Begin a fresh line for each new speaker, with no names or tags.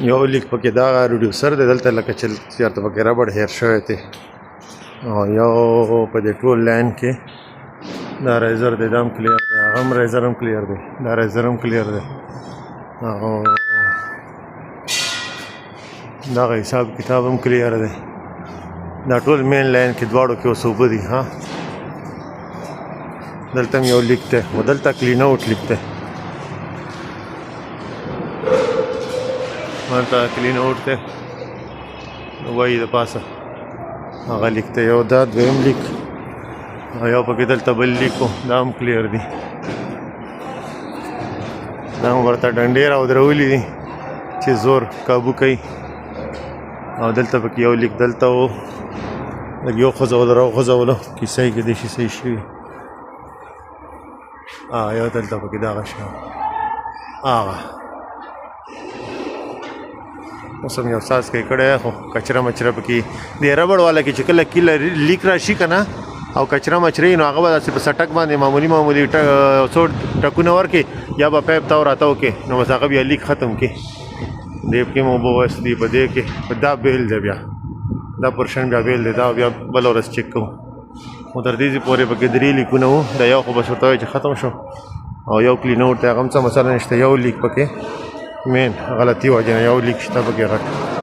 یو لیک پکې دا ریډیوسر دی دلته لکه چې چېرته پکې ربړ هیر شوی دی او یو په دې ټول لاین کې دا ریزر دی دا هم کلیر دی هغه هم ریزر هم کلیر دی دا ریزر هم کلیر دی او دغه حساب کتاب هم کلیر دی دا ټول مین لاین کې دواړو کې اوس اوبه دي ها دلته هم یو لیک دی خو دلته کلین اوټ لیک دی مالته کلین اوټ دی وایي د پاسه هغه لیک دی یو دا دویم لیک او یو پکې دلته بل لیک و دا هم کلیر دی دا هم ورته ډنډې راودرولي دي چې زور کابو کوي او دلته پکې یو لیک دلته و لږ یو خوځولو راوخوځولو کیسه یې کېدای شي صحیح شوي یو دلته پکې دغه شی هغه اوس هم یو څاڅکی کړی خو کچره مچره پکې د ربړ والا کې چې کله کیله لیک راشي که نه او کچره مچره نو هغه به داسې په سټک باندې معمولي څو ټکونه ورکړي یا به پیپ تاو راتاو کې نو بس هغه بیا لیک ختم کې دې کې مو اوبه وسدي په دې کې دا بیل دی بیا دا پورشن بیا بیل دی دا بیا بله ورځ چک کوو خو تر دې پورې پکې درې لیکونه وو دا یو خو بس ورته وایي چې ختم شو او یو کلین اوټ دی هغه هم څه مسله نشته یو لیک پکې مین غلطي وجه نه یو لیک شته پکې غټ